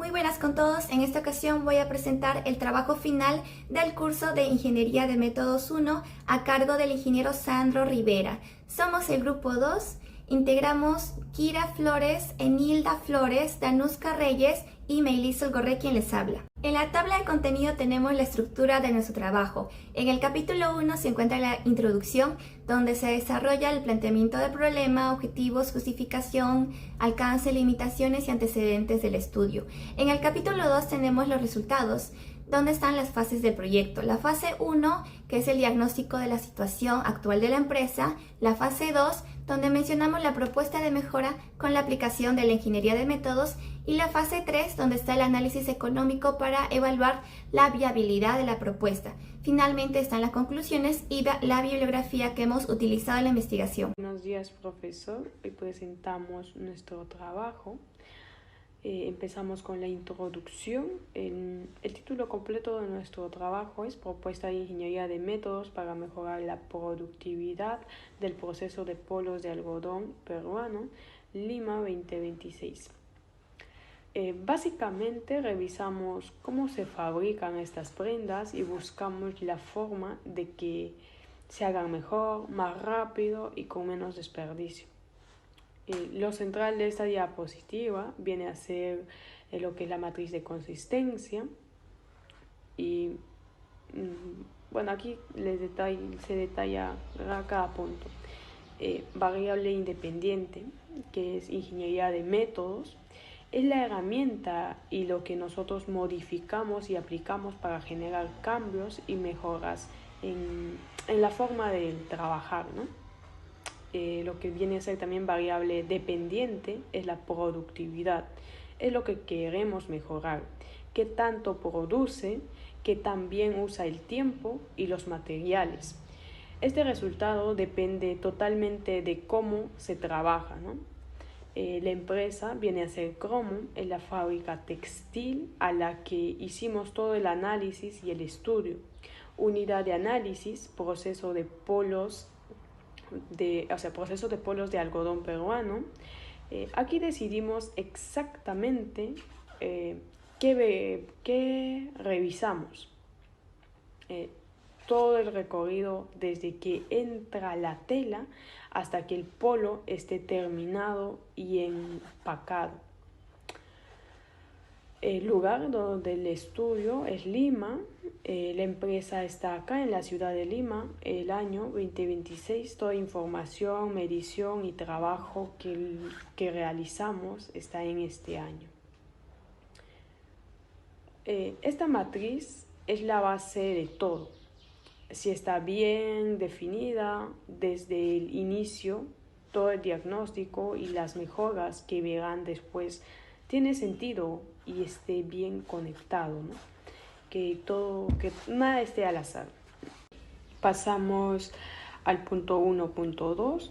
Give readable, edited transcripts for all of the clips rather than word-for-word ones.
Muy buenas con todos. En esta ocasión voy a presentar el trabajo final del curso de Ingeniería de Métodos 1 a cargo del ingeniero Sandro Rivera. Somos el grupo 2, integramos Kira Flores, Enilda Flores, Danuska Reyes y Meilizol Gorré quien les habla. En la tabla de contenido tenemos la estructura de nuestro trabajo. En el capítulo 1 se encuentra la introducción, donde se desarrolla el planteamiento del problema, objetivos, justificación, alcance, limitaciones y antecedentes del estudio. En el capítulo 2 tenemos los resultados, donde están las fases del proyecto. La fase 1, que es el diagnóstico de la situación actual de la empresa. La fase 2, donde mencionamos la propuesta de mejora con la aplicación de la ingeniería de métodos. Y la fase 3, donde está el análisis económico para evaluar la viabilidad de la propuesta. Finalmente están las conclusiones y la bibliografía que hemos utilizado en la investigación. Buenos días, profesor. Hoy presentamos nuestro trabajo. Empezamos con la introducción. El título completo de nuestro trabajo es Propuesta de Ingeniería de Métodos para mejorar la productividad del proceso de polos de algodón peruano, Lima 2026. Básicamente revisamos cómo se fabrican estas prendas y buscamos la forma de que se hagan mejor, más rápido y con menos desperdicio. Lo central de esta diapositiva viene a ser lo que es la matriz de consistencia y bueno, aquí se detalla cada punto. Variable independiente, que es ingeniería de métodos, es la herramienta y lo que nosotros modificamos y aplicamos para generar cambios y mejoras en la forma de trabajar, ¿no? Lo que viene a ser también variable dependiente es la productividad, es lo que queremos mejorar, qué tanto produce, qué también usa el tiempo y los materiales. Este resultado depende totalmente de cómo se trabaja, ¿no? La empresa viene a ser Cromo, es la fábrica textil a la que hicimos todo el análisis y el estudio. Unidad de análisis, proceso de polos de algodón peruano. Aquí decidimos exactamente qué revisamos. Todo el recorrido desde que entra la tela hasta que el polo esté terminado y empacado. El lugar del estudio es Lima. La empresa está acá en la ciudad de Lima, el año 2026. Toda información, medición y trabajo que realizamos está en este año. Esta matriz es la base de todo. Si está bien definida desde el inicio, todo el diagnóstico y las mejoras que verán después tiene sentido y esté bien conectado, ¿no? Que nada esté al azar. Pasamos al punto 1.2,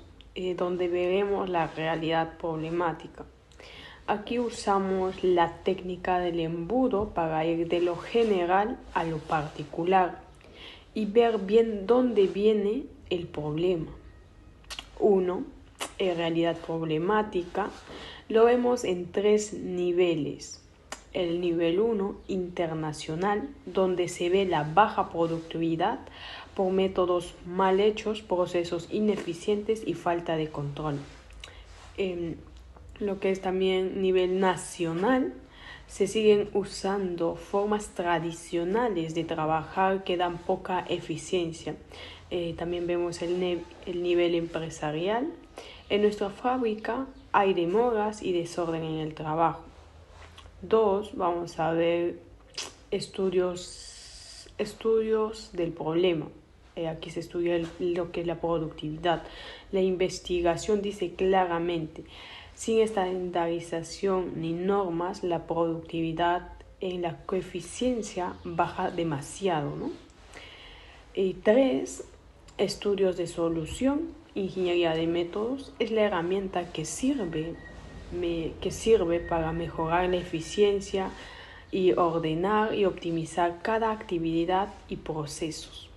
donde veremos la realidad problemática. Aquí usamos la técnica del embudo para ir de lo general a lo particular y ver bien dónde viene el problema. 1. En realidad problemática lo vemos en 3 niveles. El nivel 1, internacional, donde se ve la baja productividad por métodos mal hechos, procesos ineficientes y falta de control. Lo que es también nivel nacional, se siguen usando formas tradicionales de trabajar que dan poca eficiencia. También vemos el nivel empresarial. En nuestra fábrica hay demoras y desorden en el trabajo. 2. Vamos a ver estudios del problema. Aquí se estudia lo que es la productividad. La investigación dice claramente: sin estandarización ni normas, la productividad en la coeficiencia baja demasiado, ¿no? 3. Estudios de solución. Ingeniería de métodos es la herramienta que sirve para mejorar la eficiencia y ordenar y optimizar cada actividad y procesos.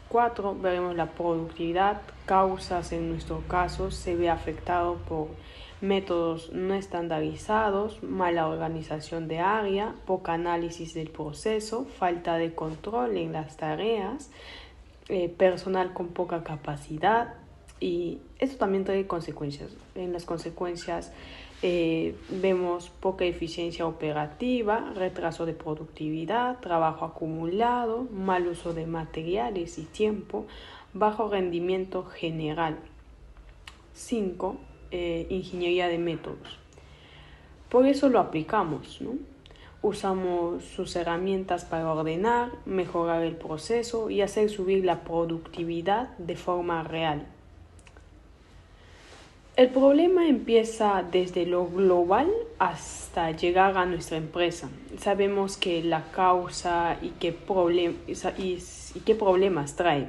4. Veremos la productividad. Causas, en nuestro caso, se ve afectado por métodos no estandarizados, mala organización de área, poca análisis del proceso, falta de control en las tareas, personal con poca capacidad, y esto también trae consecuencias. En las consecuencias vemos poca eficiencia operativa, retraso de productividad, trabajo acumulado, mal uso de materiales y tiempo, bajo rendimiento general. 5. Ingeniería de métodos. Por eso lo aplicamos, ¿no? Usamos sus herramientas para ordenar, mejorar el proceso y hacer subir la productividad de forma real. El problema empieza desde lo global hasta llegar a nuestra empresa. Sabemos que la causa y qué problemas trae.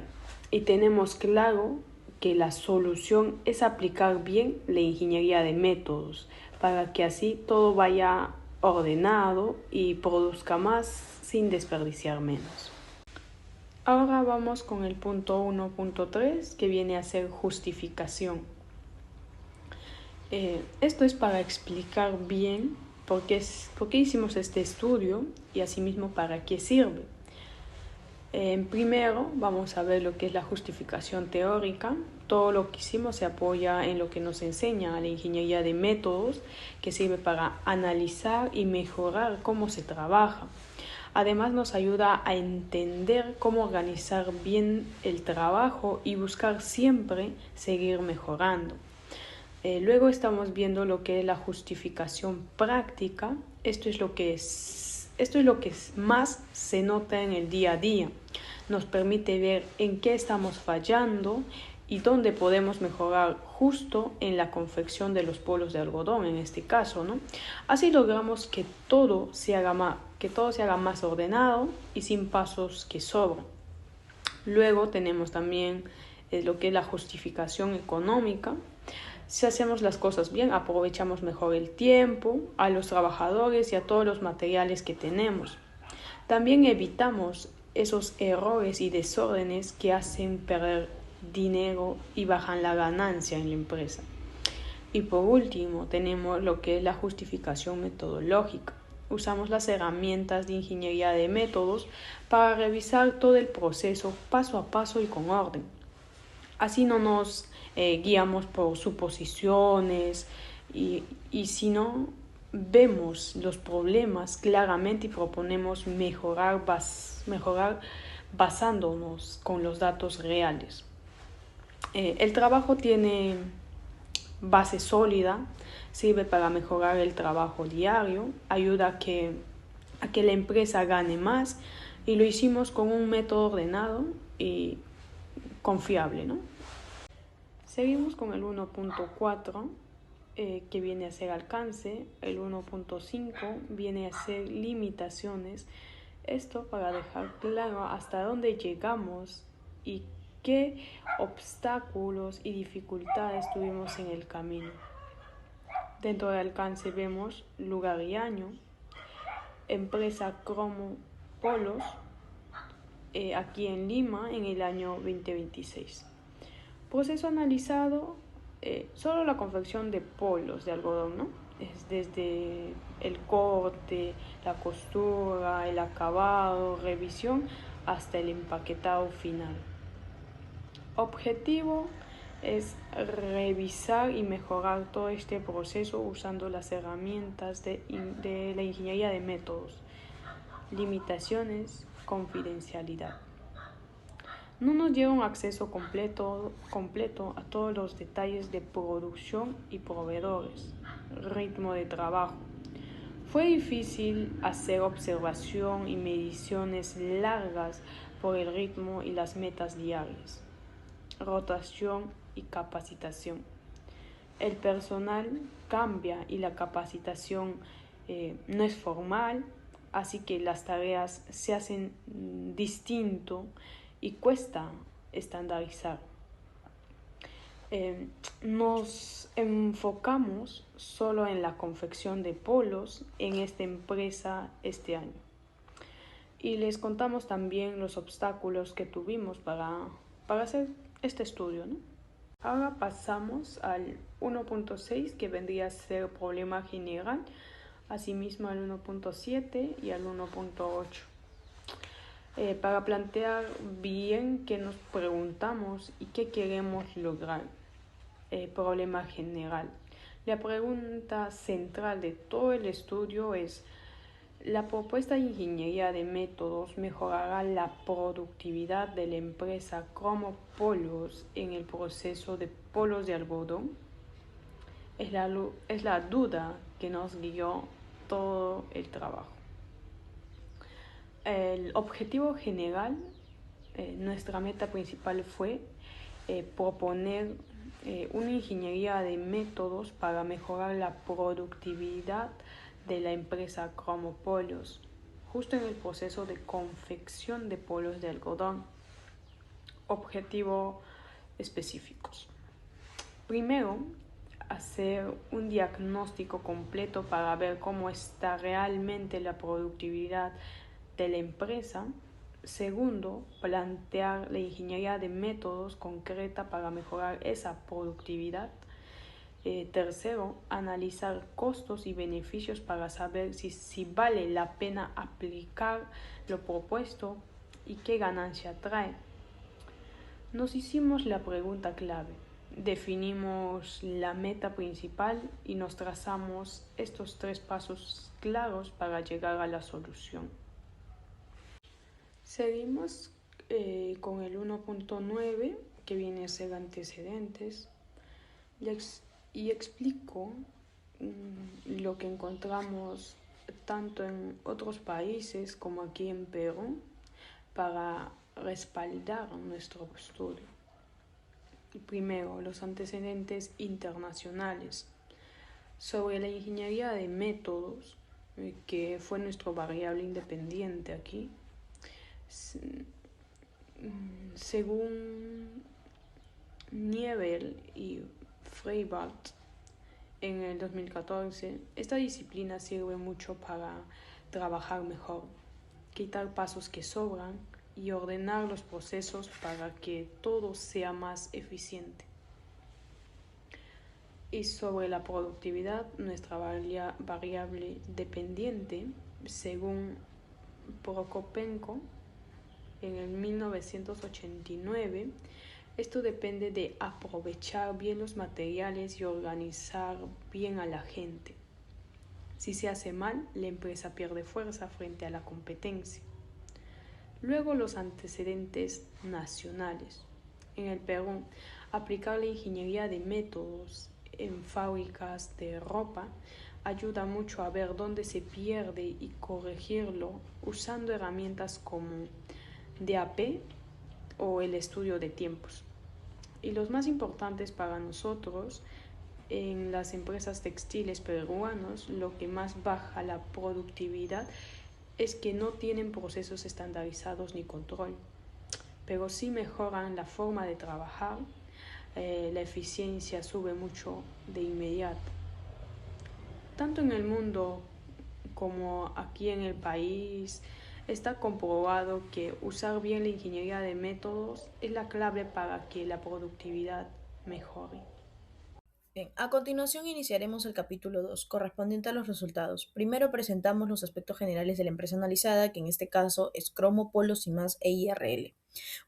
Y tenemos claro que la solución es aplicar bien la ingeniería de métodos para que así todo vaya ordenado y produzca más sin desperdiciar menos. Ahora vamos con el punto 1.3, que viene a ser justificación. Esto es para explicar bien por qué hicimos este estudio y asimismo para qué sirve. Primero vamos a ver lo que es la justificación teórica. Todo lo que hicimos se apoya en lo que nos enseña la ingeniería de métodos, que sirve para analizar y mejorar cómo se trabaja. Además nos ayuda a entender cómo organizar bien el trabajo y buscar siempre seguir mejorando. Luego estamos viendo lo que es la justificación práctica. Esto es lo que más se nota en el día a día. Nos permite ver en qué estamos fallando y dónde podemos mejorar justo en la confección de los polos de algodón, en este caso, ¿no? Así logramos que todo se haga más ordenado y sin pasos que sobran. Luego tenemos también lo que es la justificación económica. Si hacemos las cosas bien, aprovechamos mejor el tiempo, a los trabajadores y a todos los materiales que tenemos. También evitamos esos errores y desórdenes que hacen perder dinero y bajan la ganancia en la empresa. Y por último, tenemos lo que es la justificación metodológica. Usamos las herramientas de ingeniería de métodos para revisar todo el proceso paso a paso y con orden. Así no nos guiamos por suposiciones y si no vemos los problemas claramente y proponemos mejorar basándonos con los datos reales. El trabajo tiene base sólida, sirve para mejorar el trabajo diario, ayuda a que la empresa gane más, y lo hicimos con un método ordenado y confiable, ¿no? Seguimos con el 1.4, que viene a ser alcance. El 1.5 viene a ser limitaciones. Esto para dejar claro hasta dónde llegamos y qué obstáculos y dificultades tuvimos en el camino. Dentro del alcance vemos lugar y año, empresa Cromo Polos, aquí en Lima en el año 2026. Proceso analizado, solo la confección de polos de algodón, ¿no? Es desde el corte, la costura, el acabado, revisión, hasta el empaquetado final. Objetivo es revisar y mejorar todo este proceso usando las herramientas de la ingeniería de métodos. Limitaciones, confidencialidad. No nos lleva un acceso completo a todos los detalles de producción y proveedores. Ritmo de trabajo. Fue difícil hacer observación y mediciones largas por el ritmo y las metas diarias. Rotación y capacitación. El personal cambia y la capacitación no es formal, así que las tareas se hacen distinto y cuesta estandarizar. Nos enfocamos solo en la confección de polos en esta empresa este año. Y les contamos también los obstáculos que tuvimos para hacer este estudio, ¿no? Ahora pasamos al 1.6 que vendría a ser problema general, asimismo al 1.7 y al 1.8. Para plantear bien qué nos preguntamos y qué queremos lograr. Problema general. La pregunta central de todo el estudio es: ¿la propuesta de ingeniería de métodos mejorará la productividad de la empresa como polos en el proceso de polos de algodón? Es la duda que nos guió todo el trabajo. El objetivo general, nuestra meta principal fue proponer una ingeniería de métodos para mejorar la productividad de la empresa como polos, justo en el proceso de confección de polos de algodón. Objetivos específicos. Primero, hacer un diagnóstico completo para ver cómo está realmente la productividad de la empresa. Segundo, plantear la ingeniería de métodos concreta para mejorar esa productividad. Tercero, analizar costos y beneficios para saber si vale la pena aplicar lo propuesto y qué ganancia trae. Nos hicimos la pregunta clave, definimos la meta principal y nos trazamos estos 3 pasos claros para llegar a la solución. Seguimos con el 1.9, que viene a ser antecedentes, y explico lo que encontramos tanto en otros países como aquí en Perú para respaldar nuestro estudio. Primero, los antecedentes internacionales. Sobre la ingeniería de métodos, que fue nuestra variable independiente aquí, según Niebel y Freiberg en el 2014, esta disciplina sirve mucho para trabajar mejor, quitar pasos que sobran y ordenar los procesos para que todo sea más eficiente. Y sobre la productividad, nuestra variable dependiente, según Prokopenko, en el 1989, esto depende de aprovechar bien los materiales y organizar bien a la gente. Si se hace mal, la empresa pierde fuerza frente a la competencia. Luego, los antecedentes nacionales. En el Perú, aplicar la ingeniería de métodos en fábricas de ropa ayuda mucho a ver dónde se pierde y corregirlo usando herramientas como DAP o el estudio de tiempos. Y los más importantes para nosotros, en las empresas textiles peruanos, lo que más baja la productividad es que no tienen procesos estandarizados ni control, pero sí mejoran la forma de trabajar, la eficiencia sube mucho de inmediato. Tanto en el mundo como aquí en el país, está comprobado que usar bien la ingeniería de métodos es la clave para que la productividad mejore. Bien, a continuación iniciaremos el capítulo 2, correspondiente a los resultados. Primero presentamos los aspectos generales de la empresa analizada, que en este caso es Cromo, Polos y más EIRL,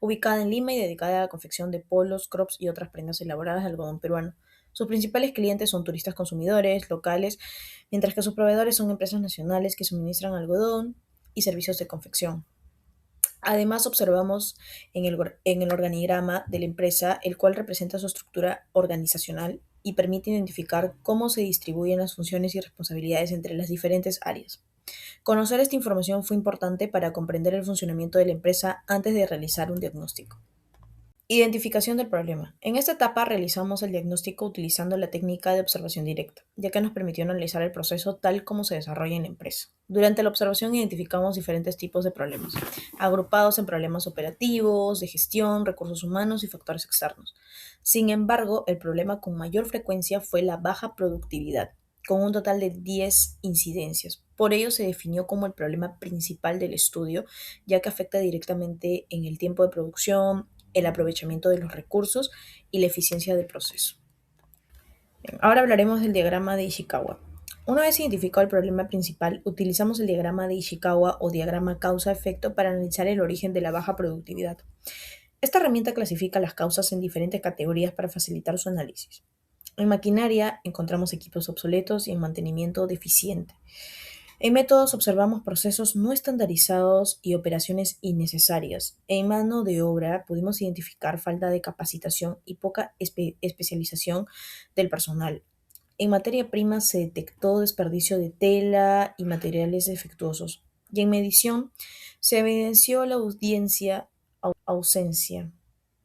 ubicada en Lima y dedicada a la confección de polos, crops y otras prendas elaboradas de algodón peruano. Sus principales clientes son turistas consumidores locales, mientras que sus proveedores son empresas nacionales que suministran algodón y servicios de confección. Además, observamos en el organigrama de la empresa, el cual representa su estructura organizacional y permite identificar cómo se distribuyen las funciones y responsabilidades entre las diferentes áreas. Conocer esta información fue importante para comprender el funcionamiento de la empresa antes de realizar un diagnóstico. Identificación del problema. En esta etapa realizamos el diagnóstico utilizando la técnica de observación directa, ya que nos permitió analizar el proceso tal como se desarrolla en la empresa. Durante la observación identificamos diferentes tipos de problemas, agrupados en problemas operativos, de gestión, recursos humanos y factores externos. Sin embargo, el problema con mayor frecuencia fue la baja productividad, con un total de 10 incidencias. Por ello se definió como el problema principal del estudio, ya que afecta directamente en el tiempo de producción, el aprovechamiento de los recursos y la eficiencia del proceso. Bien, ahora hablaremos del diagrama de Ishikawa. Una vez identificado el problema principal, utilizamos el diagrama de Ishikawa o diagrama causa-efecto para analizar el origen de la baja productividad. Esta herramienta clasifica las causas en diferentes categorías para facilitar su análisis. En maquinaria encontramos equipos obsoletos y en mantenimiento deficiente. En métodos observamos procesos no estandarizados y operaciones innecesarias. En mano de obra pudimos identificar falta de capacitación y poca especialización del personal. En materia prima se detectó desperdicio de tela y materiales defectuosos. Y en medición se evidenció la ausencia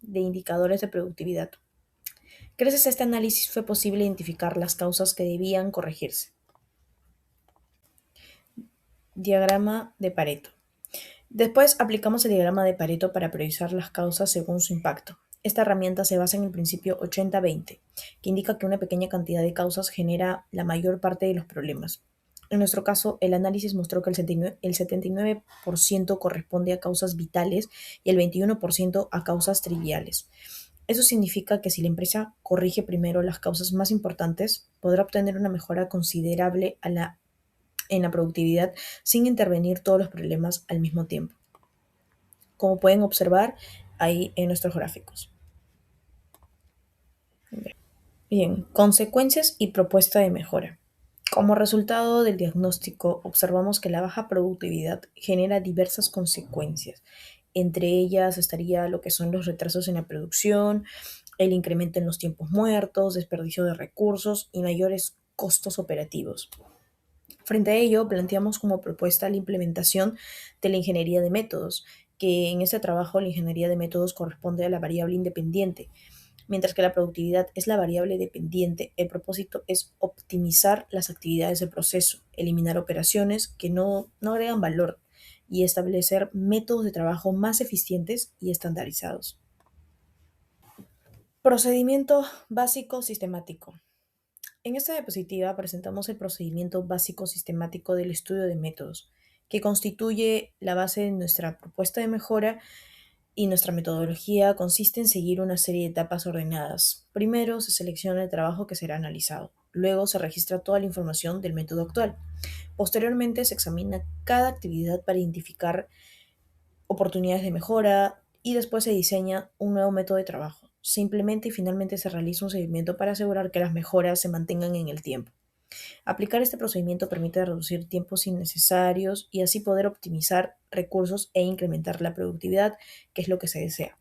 de indicadores de productividad. Gracias a este análisis fue posible identificar las causas que debían corregirse. Diagrama de Pareto. Después aplicamos el diagrama de Pareto para priorizar las causas según su impacto. Esta herramienta se basa en el principio 80-20, que indica que una pequeña cantidad de causas genera la mayor parte de los problemas. En nuestro caso, el análisis mostró que el 79% corresponde a causas vitales y el 21% a causas triviales. Eso significa que si la empresa corrige primero las causas más importantes, podrá obtener una mejora considerable en la productividad sin intervenir todos los problemas al mismo tiempo, como pueden observar ahí en nuestros gráficos. Bien, consecuencias y propuesta de mejora. Como resultado del diagnóstico, observamos que la baja productividad genera diversas consecuencias. Entre ellas estaría lo que son los retrasos en la producción, el incremento en los tiempos muertos, desperdicio de recursos y mayores costos operativos. Frente a ello, planteamos como propuesta la implementación de la ingeniería de métodos, que en este trabajo la ingeniería de métodos corresponde a la variable independiente. Mientras que la productividad es la variable dependiente, el propósito es optimizar las actividades del proceso, eliminar operaciones que no agregan valor y establecer métodos de trabajo más eficientes y estandarizados. Procedimiento básico sistemático. En esta diapositiva presentamos el procedimiento básico sistemático del estudio de métodos, que constituye la base de nuestra propuesta de mejora, y nuestra metodología consiste en seguir una serie de etapas ordenadas. Primero se selecciona el trabajo que será analizado. Luego se registra toda la información del método actual. Posteriormente se examina cada actividad para identificar oportunidades de mejora y después se diseña un nuevo método de trabajo. Se implementa y finalmente se realiza un seguimiento para asegurar que las mejoras se mantengan en el tiempo. Aplicar este procedimiento permite reducir tiempos innecesarios y así poder optimizar recursos e incrementar la productividad, que es lo que se desea.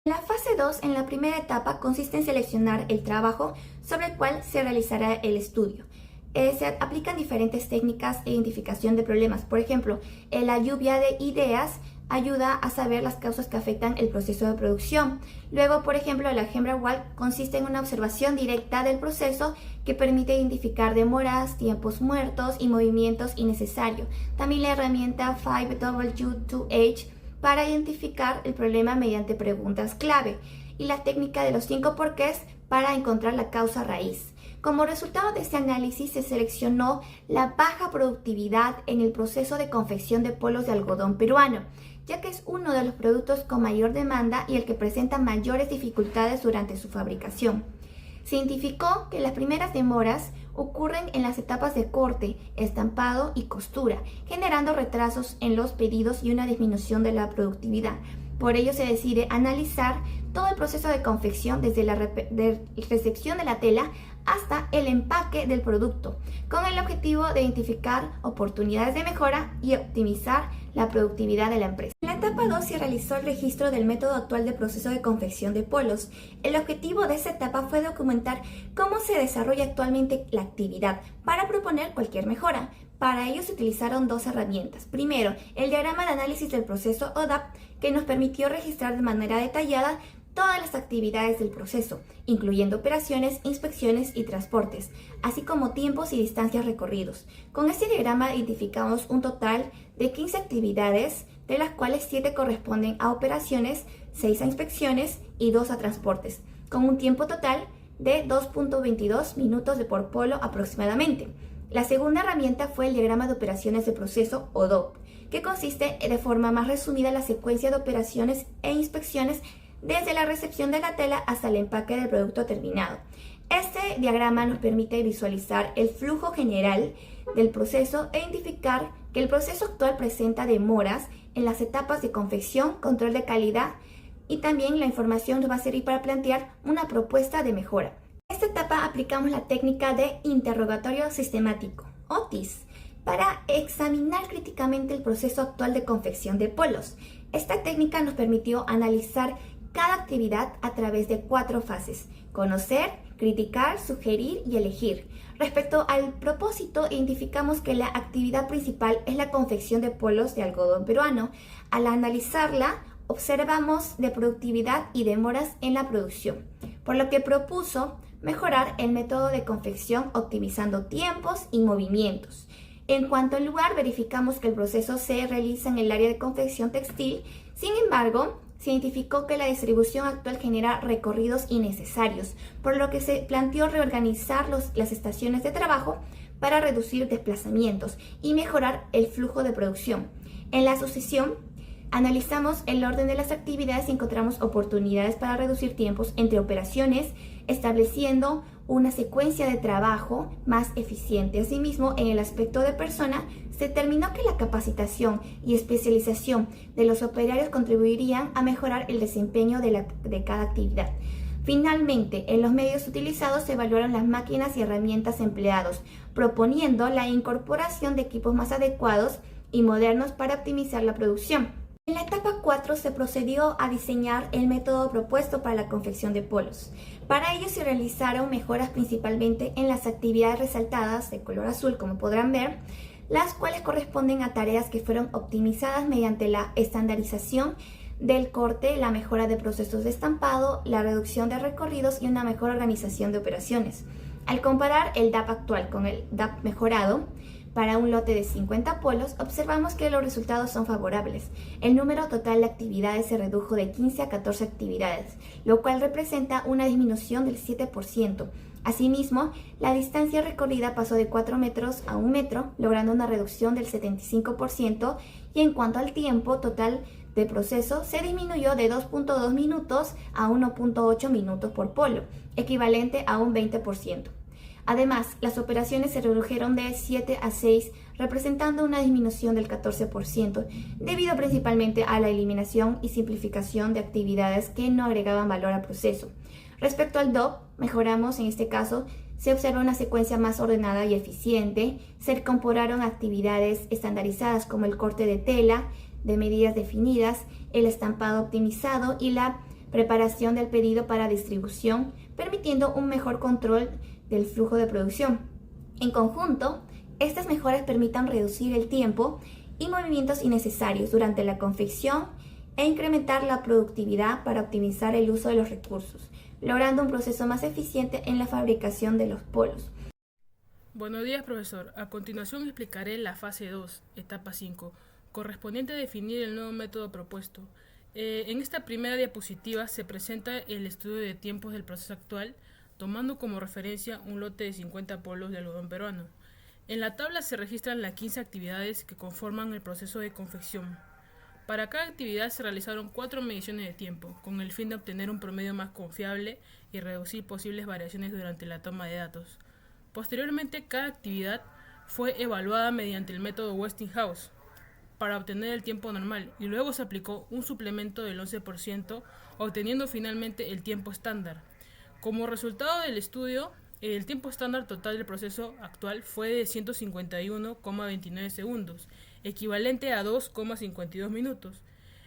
La fase 2, en la primera etapa, consiste en seleccionar el trabajo sobre el cual se realizará el estudio. Se aplican diferentes técnicas de identificación de problemas. Por ejemplo, la lluvia de ideas ayuda a saber las causas que afectan el proceso de producción. Luego, por ejemplo, la algebra Walk consiste en una observación directa del proceso que permite identificar demoras, tiempos muertos y movimientos innecesarios. También la herramienta 5W2H para identificar el problema mediante preguntas clave y la técnica de los 5 porqués para encontrar la causa raíz. Como resultado de este análisis se seleccionó la baja productividad en el proceso de confección de polos de algodón peruano, ya que es uno de los productos con mayor demanda y el que presenta mayores dificultades durante su fabricación. Se identificó que las primeras demoras ocurren en las etapas de corte, estampado y costura, generando retrasos en los pedidos y una disminución de la productividad. Por ello se decide analizar todo el proceso de confección desde la recepción de la tela hasta el empaque del producto, con el objetivo de identificar oportunidades de mejora y optimizar la productividad de la empresa. En la etapa 2 se realizó el registro del método actual de proceso de confección de polos. El objetivo de esta etapa fue documentar cómo se desarrolla actualmente la actividad para proponer cualquier mejora. Para ello se utilizaron dos herramientas. Primero, el diagrama de análisis del proceso ODAP, que nos permitió registrar de manera detallada todas las actividades del proceso, incluyendo operaciones, inspecciones y transportes, así como tiempos y distancias recorridos. Con este diagrama identificamos un total de 15 actividades, de las cuales 7 corresponden a operaciones, 6 a inspecciones y 2 a transportes, con un tiempo total de 2.22 minutos de por polo aproximadamente. La segunda herramienta fue el diagrama de operaciones de proceso o DOP, que consiste de forma más resumida en la secuencia de operaciones e inspecciones desde la recepción de la tela hasta el empaque del producto terminado. Este diagrama nos permite visualizar el flujo general del proceso e identificar que el proceso actual presenta demoras en las etapas de confección, control de calidad y también la información nos va a servir para plantear una propuesta de mejora. En esta etapa aplicamos la técnica de interrogatorio sistemático, o TIS, para examinar críticamente el proceso actual de confección de polos. Esta técnica nos permitió analizar cada actividad a través de 4 fases: conocer, criticar, sugerir y elegir. Respecto al propósito, identificamos que la actividad principal es la confección de polos de algodón peruano. Al analizarla, observamos de productividad y demoras en la producción, por lo que propuso mejorar el método de confección optimizando tiempos y movimientos. En cuanto al lugar, verificamos que el proceso se realiza en el área de confección textil. Sin embargo, se identificó que la distribución actual genera recorridos innecesarios, por lo que se planteó reorganizar las estaciones de trabajo para reducir desplazamientos y mejorar el flujo de producción. En la sucesión, analizamos el orden de las actividades y encontramos oportunidades para reducir tiempos entre operaciones, estableciendo una secuencia de trabajo más eficiente. Asimismo, en el aspecto de persona, se determinó que la capacitación y especialización de los operarios contribuirían a mejorar el desempeño de cada actividad. Finalmente, en los medios utilizados se evaluaron las máquinas y herramientas empleados, proponiendo la incorporación de equipos más adecuados y modernos para optimizar la producción. En la etapa 4 se procedió a diseñar el método propuesto para la confección de polos. Para ello se realizaron mejoras principalmente en las actividades resaltadas de color azul, como podrán ver, las cuales corresponden a tareas que fueron optimizadas mediante la estandarización del corte, la mejora de procesos de estampado, la reducción de recorridos y una mejor organización de operaciones. Al comparar el DAP actual con el DAP mejorado, para un lote de 50 polos, observamos que los resultados son favorables. El número total de actividades se redujo de 15 a 14 actividades, lo cual representa una disminución del 7%. Asimismo, la distancia recorrida pasó de 4 metros a 1 metro, logrando una reducción del 75%, y en cuanto al tiempo total de proceso, se disminuyó de 2.2 minutos a 1.8 minutos por polo, equivalente a un 20%. Además, las operaciones se redujeron de 7 a 6, representando una disminución del 14%, debido principalmente a la eliminación y simplificación de actividades que no agregaban valor al proceso. Respecto al DOP, mejoramos en este caso, se observa una secuencia más ordenada y eficiente, se incorporaron actividades estandarizadas como el corte de tela, de medidas definidas, el estampado optimizado y la preparación del pedido para distribución, permitiendo un mejor control del flujo de producción. En conjunto, estas mejoras permitan reducir el tiempo y movimientos innecesarios durante la confección e incrementar la productividad para optimizar el uso de los recursos, logrando un proceso más eficiente en la fabricación de los polos. Buenos días, profesor. A continuación explicaré la fase 2, etapa 5, correspondiente a definir el nuevo método propuesto. En esta primera diapositiva se presenta el estudio de tiempos del proceso actual, tomando como referencia un lote de 50 polos de algodón peruano. En la tabla se registran las 15 actividades que conforman el proceso de confección. Para cada actividad se realizaron 4 mediciones de tiempo, con el fin de obtener un promedio más confiable y reducir posibles variaciones durante la toma de datos. Posteriormente, cada actividad fue evaluada mediante el método Westinghouse para obtener el tiempo normal y luego se aplicó un suplemento del 11%, obteniendo finalmente el tiempo estándar. Como resultado del estudio, el tiempo estándar total del proceso actual fue de 151,29 segundos, equivalente a 2,52 minutos.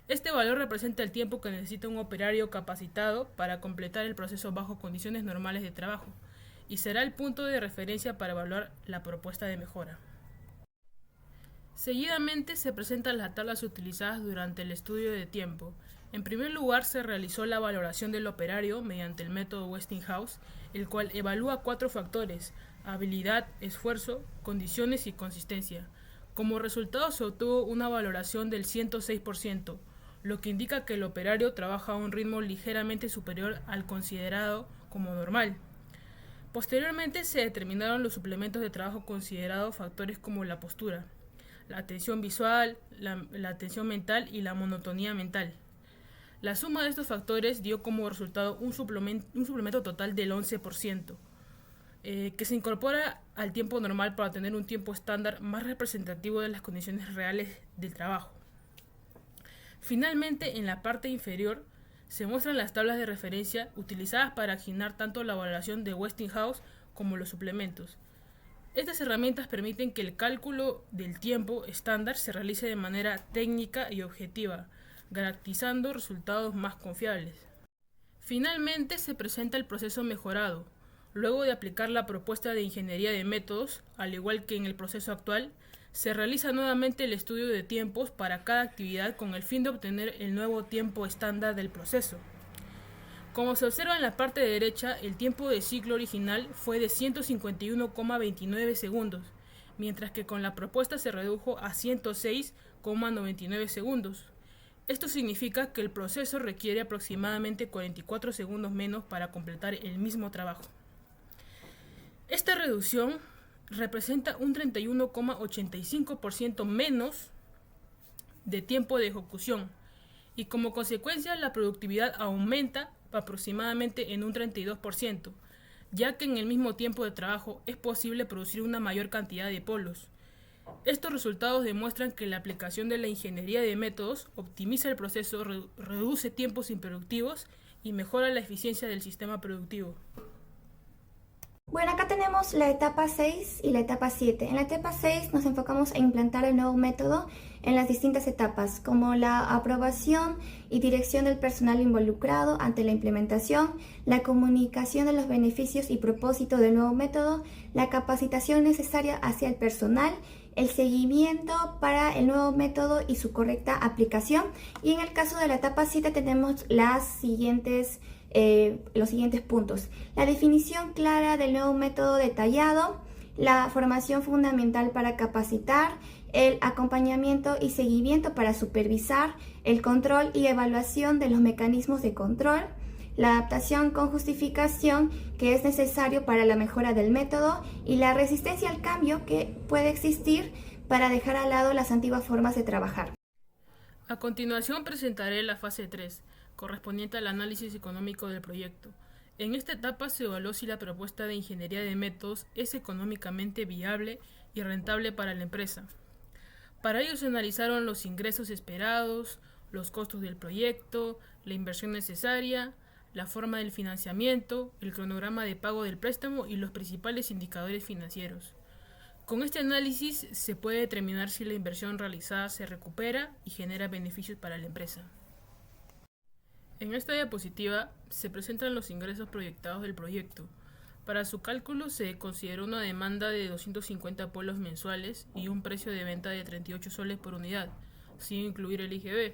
Este valor representa el tiempo que necesita un operario capacitado para completar el proceso bajo condiciones normales de trabajo, y será el punto de referencia para evaluar la propuesta de mejora. Seguidamente se presentan las tablas utilizadas durante el estudio de tiempo. En primer lugar, se realizó la valoración del operario mediante el método Westinghouse, el cual evalúa 4 factores: habilidad, esfuerzo, condiciones y consistencia. Como resultado se obtuvo una valoración del 106%, lo que indica que el operario trabaja a un ritmo ligeramente superior al considerado como normal. Posteriormente se determinaron los suplementos de trabajo considerados factores como la postura, la atención visual, la atención mental y la monotonía mental. La suma de estos factores dio como resultado un suplemento total del 11%, que se incorpora al tiempo normal para tener un tiempo estándar más representativo de las condiciones reales del trabajo. Finalmente, en la parte inferior se muestran las tablas de referencia utilizadas para asignar tanto la valoración de Westinghouse como los suplementos. Estas herramientas permiten que el cálculo del tiempo estándar se realice de manera técnica y objetiva, garantizando resultados más confiables. Finalmente se presenta el proceso mejorado. Luego de aplicar la propuesta de ingeniería de métodos, al igual que en el proceso actual, se realiza nuevamente el estudio de tiempos para cada actividad con el fin de obtener el nuevo tiempo estándar del proceso. Como se observa en la parte derecha, el tiempo de ciclo original fue de 151,29 segundos, mientras que con la propuesta se redujo a 106,99 segundos. Esto significa que el proceso requiere aproximadamente 44 segundos menos para completar el mismo trabajo. Esta reducción representa un 31,85% menos de tiempo de ejecución y como consecuencia la productividad aumenta aproximadamente en un 32%, ya que en el mismo tiempo de trabajo es posible producir una mayor cantidad de polos. Estos resultados demuestran que la aplicación de la ingeniería de métodos optimiza el proceso, reduce tiempos improductivos y mejora la eficiencia del sistema productivo. Bueno, acá tenemos la etapa 6 y la etapa 7. En la etapa 6 nos enfocamos en implantar el nuevo método en las distintas etapas, como la aprobación y dirección del personal involucrado ante la implementación, la comunicación de los beneficios y propósitos del nuevo método, la capacitación necesaria hacia el personal, el seguimiento para el nuevo método y su correcta aplicación. Y en el caso de la etapa 7 tenemos los siguientes puntos: la definición clara del nuevo método detallado, la formación fundamental para capacitar, el acompañamiento y seguimiento para supervisar, el control y evaluación de los mecanismos de control, la adaptación con justificación que es necesario para la mejora del método y la resistencia al cambio que puede existir para dejar al lado las antiguas formas de trabajar. A continuación presentaré la fase 3, correspondiente al análisis económico del proyecto. En esta etapa se evaluó si la propuesta de ingeniería de métodos es económicamente viable y rentable para la empresa. Para ello se analizaron los ingresos esperados, los costos del proyecto, la inversión necesaria, la forma del financiamiento, el cronograma de pago del préstamo y los principales indicadores financieros. Con este análisis se puede determinar si la inversión realizada se recupera y genera beneficios para la empresa. En esta diapositiva se presentan los ingresos proyectados del proyecto. Para su cálculo se consideró una demanda de 250 polos mensuales y un precio de venta de 38 soles por unidad, sin incluir el IGB.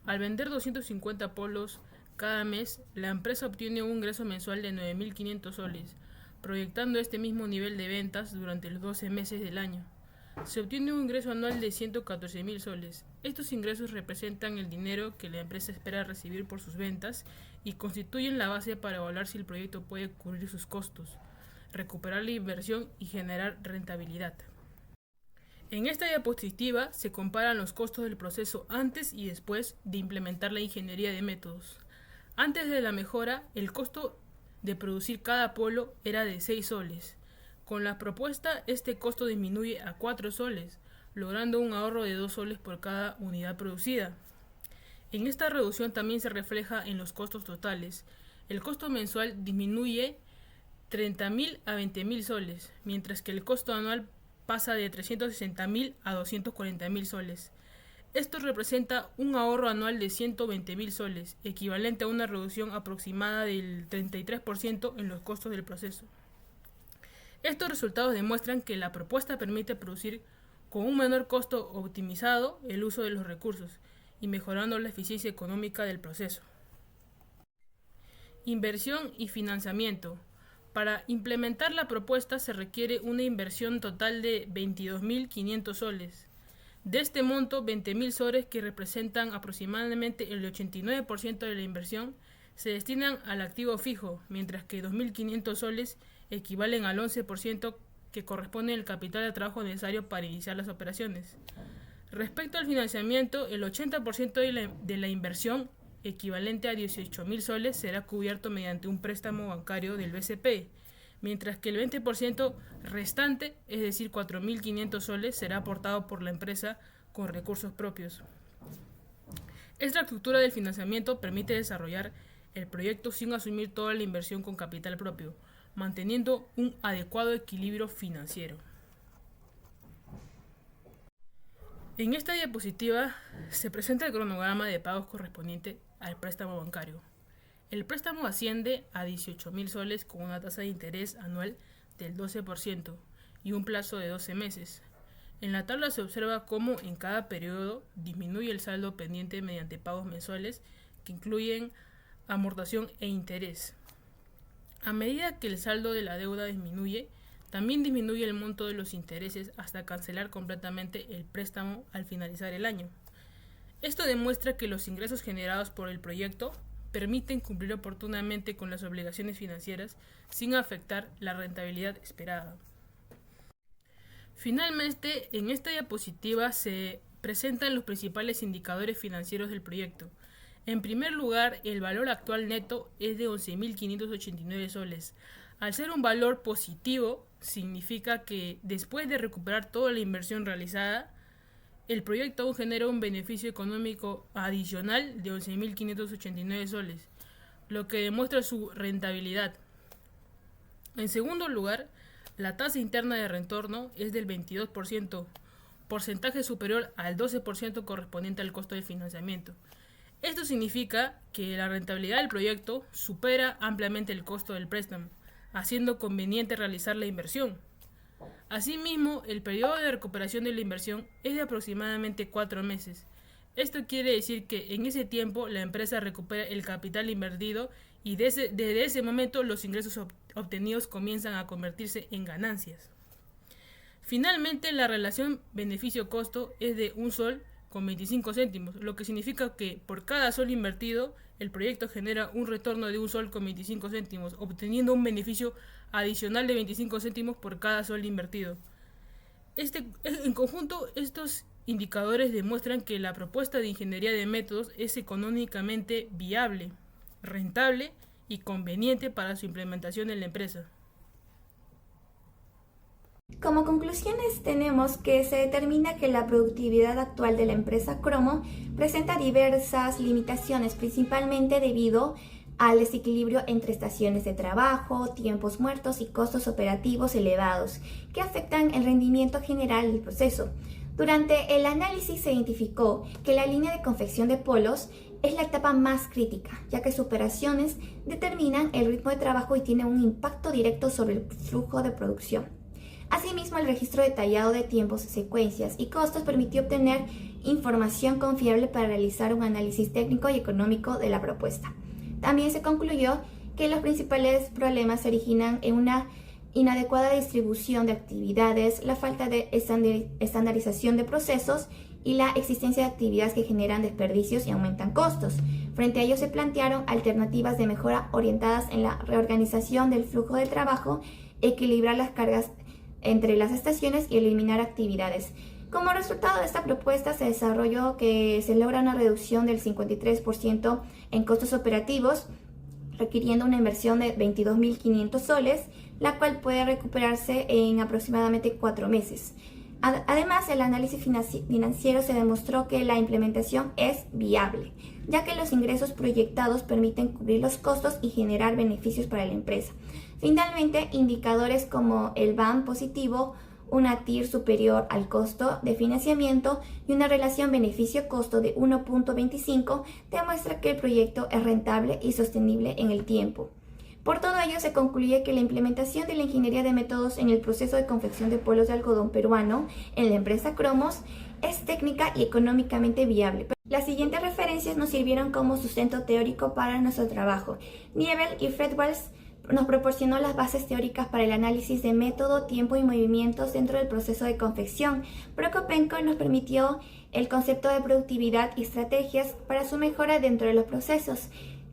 Al vender 250 polos cada mes, la empresa obtiene un ingreso mensual de 9.500 soles, proyectando este mismo nivel de ventas durante los 12 meses del año. Se obtiene un ingreso anual de 114.000 soles. Estos ingresos representan el dinero que la empresa espera recibir por sus ventas y constituyen la base para evaluar si el proyecto puede cubrir sus costos, recuperar la inversión y generar rentabilidad. En esta diapositiva se comparan los costos del proceso antes y después de implementar la ingeniería de métodos. Antes de la mejora, el costo de producir cada polo era de 6 soles. Con la propuesta, este costo disminuye a 4 soles, logrando un ahorro de 2 soles por cada unidad producida. En esta reducción también se refleja en los costos totales. El costo mensual disminuye 30.000 a 20.000 soles, mientras que el costo anual pasa de 360.000 a 240.000 soles. Esto representa un ahorro anual de 120.000 soles, equivalente a una reducción aproximada del 33% en los costos del proceso. Estos resultados demuestran que la propuesta permite producir con un menor costo optimizado el uso de los recursos y mejorando la eficiencia económica del proceso. Inversión y financiamiento. Para implementar la propuesta se requiere una inversión total de 22.500 soles. De este monto, 20.000 soles, que representan aproximadamente el 89% de la inversión, se destinan al activo fijo, mientras que 2.500 soles equivalen al 11% que corresponde al capital de trabajo necesario para iniciar las operaciones. Respecto al financiamiento, el 80% de la inversión, equivalente a 18.000 soles, será cubierto mediante un préstamo bancario del BCP, mientras que el 20% restante, es decir, 4.500 soles, será aportado por la empresa con recursos propios. Esta estructura del financiamiento permite desarrollar el proyecto sin asumir toda la inversión con capital propio, manteniendo un adecuado equilibrio financiero. En esta diapositiva se presenta el cronograma de pagos correspondiente al préstamo bancario. El préstamo asciende a 18.000 soles con una tasa de interés anual del 12% y un plazo de 12 meses. En la tabla se observa cómo en cada periodo disminuye el saldo pendiente mediante pagos mensuales que incluyen amortización e interés. A medida que el saldo de la deuda disminuye, también disminuye el monto de los intereses hasta cancelar completamente el préstamo al finalizar el año. Esto demuestra que los ingresos generados por el proyecto permiten cumplir oportunamente con las obligaciones financieras sin afectar la rentabilidad esperada. Finalmente, en esta diapositiva se presentan los principales indicadores financieros del proyecto. En primer lugar, el valor actual neto es de 11.589 soles. Al ser un valor positivo, significa que después de recuperar toda la inversión realizada, el proyecto aún genera un beneficio económico adicional de 11.589 soles, lo que demuestra su rentabilidad. En segundo lugar, la tasa interna de retorno es del 22%, porcentaje superior al 12% correspondiente al costo de financiamiento. Esto significa que la rentabilidad del proyecto supera ampliamente el costo del préstamo, haciendo conveniente realizar la inversión. Asimismo, el periodo de recuperación de la inversión es de aproximadamente 4 meses. Esto quiere decir que en ese tiempo la empresa recupera el capital invertido y desde ese momento los ingresos obtenidos comienzan a convertirse en ganancias. Finalmente, la relación beneficio-costo es de 1 sol con 25 céntimos, lo que significa que por cada sol invertido, el proyecto genera un retorno de 1 sol con 25 céntimos, obteniendo un beneficio adicional de 25 céntimos por cada sol invertido. En conjunto, estos indicadores demuestran que la propuesta de ingeniería de métodos es económicamente viable, rentable y conveniente para su implementación en la empresa. Como conclusiones tenemos que se determina que la productividad actual de la empresa Cromo presenta diversas limitaciones, principalmente debido al desequilibrio entre estaciones de trabajo, tiempos muertos y costos operativos elevados, que afectan el rendimiento general del proceso. Durante el análisis se identificó que la línea de confección de polos es la etapa más crítica, ya que sus operaciones determinan el ritmo de trabajo y tienen un impacto directo sobre el flujo de producción. Asimismo, el registro detallado de tiempos, secuencias y costos permitió obtener información confiable para realizar un análisis técnico y económico de la propuesta. También se concluyó que los principales problemas se originan en una inadecuada distribución de actividades, la falta de estandarización de procesos y la existencia de actividades que generan desperdicios y aumentan costos. Frente a ello se plantearon alternativas de mejora orientadas en la reorganización del flujo de trabajo, equilibrar las cargas entre las estaciones y eliminar actividades. Como resultado de esta propuesta se desarrolló que se logra una reducción del 53% en costos operativos, requiriendo una inversión de 22.500 soles, la cual puede recuperarse en aproximadamente 4 meses. Además, el análisis financiero se demostró que la implementación es viable, ya que los ingresos proyectados permiten cubrir los costos y generar beneficios para la empresa. Finalmente, indicadores como el BAM positivo, una TIR superior al costo de financiamiento y una relación beneficio-costo de 1.25 demuestra que el proyecto es rentable y sostenible en el tiempo. Por todo ello, se concluye que la implementación de la ingeniería de métodos en el proceso de confección de polos de algodón peruano en la empresa Cromos es técnica y económicamente viable. Las siguientes referencias nos sirvieron como sustento teórico para nuestro trabajo. Niebel y Fred Wells nos proporcionó las bases teóricas para el análisis de método, tiempo y movimientos dentro del proceso de confección. Prokopenko nos permitió el concepto de productividad y estrategias para su mejora dentro de los procesos.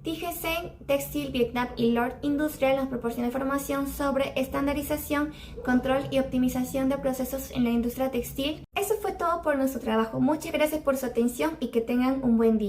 TGC, Textil Vietnam y Lord Industrial nos proporciona información sobre estandarización, control y optimización de procesos en la industria textil. Eso fue todo por nuestro trabajo. Muchas gracias por su atención y que tengan un buen día.